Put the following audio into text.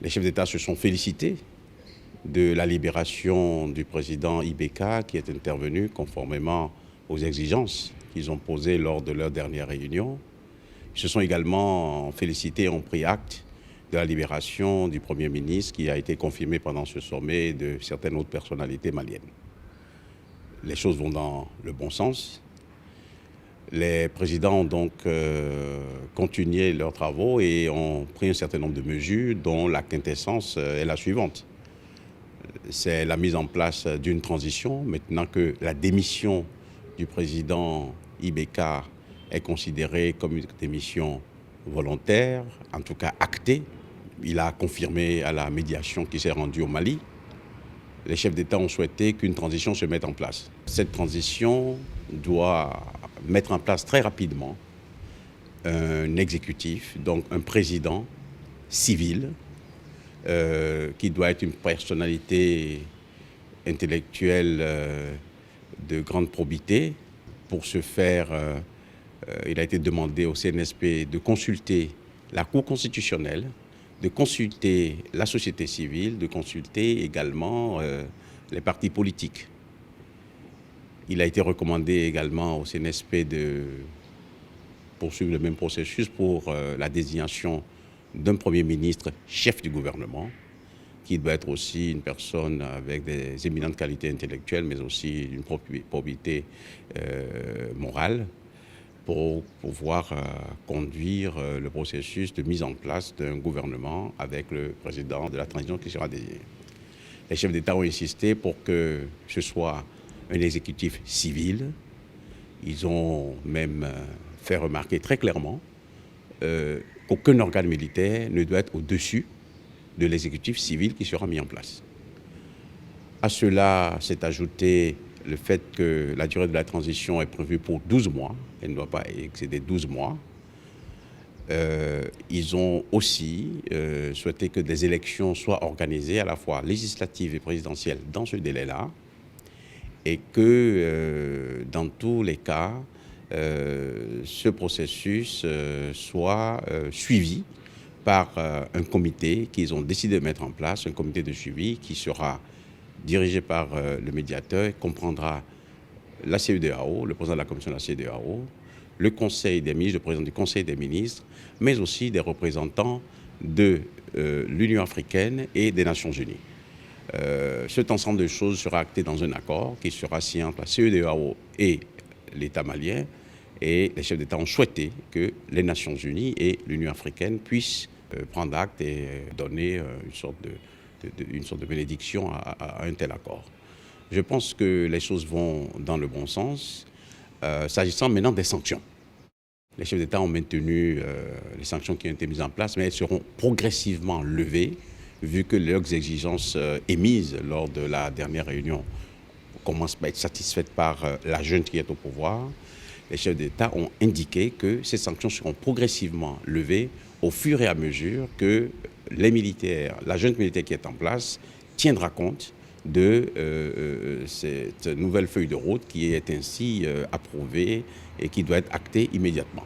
Les chefs d'État se sont félicités de la libération du président Ibeka qui est intervenu conformément aux exigences qu'ils ont posées lors de leur dernière réunion. Ils se sont également félicités et ont pris acte de la libération du Premier ministre qui a été confirmée pendant ce sommet de certaines autres personnalités maliennes. Les choses vont dans le bon sens. Les présidents ont donc continué leurs travaux et ont pris un certain nombre de mesures dont la quintessence est la suivante. C'est la mise en place d'une transition. Maintenant que la démission du président Ibeka est considérée comme une démission volontaire, en tout cas actée. Il a confirmé à la médiation qui s'est rendue au Mali. Les chefs d'État ont souhaité qu'une transition se mette en place. Cette transition doit mettre en place très rapidement un exécutif, donc un président civil, qui doit être une personnalité intellectuelle de grande probité. Pour ce faire, il a été demandé au CNSP de consulter la Cour constitutionnelle, de consulter la société civile, de consulter également les partis politiques. Il a été recommandé également au CNSP de poursuivre le même processus pour la désignation d'un Premier ministre chef du gouvernement, qui doit être aussi une personne avec des éminentes qualités intellectuelles, mais aussi une probité morale, pour pouvoir conduire le processus de mise en place d'un gouvernement avec le président de la transition qui sera désigné. Les chefs d'État ont insisté pour que ce soit un exécutif civil. Ils ont même fait remarquer très clairement qu'aucun organe militaire ne doit être au-dessus de l'exécutif civil qui sera mis en place. À cela s'est ajouté le fait que la durée de la transition est prévue pour 12 mois, elle ne doit pas excéder 12 mois. Ils ont aussi souhaité que des élections soient organisées, à la fois législatives et présidentielles, dans ce délai-là, et que dans tous les cas, ce processus soit suivi par un comité qu'ils ont décidé de mettre en place, un comité de suivi qui sera dirigé par le médiateur, comprendra la CEDEAO, le président de la commission de la CEDEAO, le Conseil des ministres, le président du Conseil des ministres, mais aussi des représentants de l'Union africaine et des Nations unies. Cet ensemble de choses sera acté dans un accord qui sera signé entre la CEDEAO et l'État malien, et les chefs d'État ont souhaité que les Nations unies et l'Union africaine puissent prendre acte et donner une sorte de bénédiction à un tel accord. Je pense que les choses vont dans le bon sens. S'agissant maintenant des sanctions, les chefs d'État ont maintenu les sanctions qui ont été mises en place, mais elles seront progressivement levées, vu que leurs exigences émises lors de la dernière réunion commencent à être satisfaites par la junte qui est au pouvoir. Les chefs d'État ont indiqué que ces sanctions seront progressivement levées au fur et à mesure que les militaires, la junte militaire qui est en place, tiendra compte de cette nouvelle feuille de route qui est ainsi approuvée et qui doit être actée immédiatement.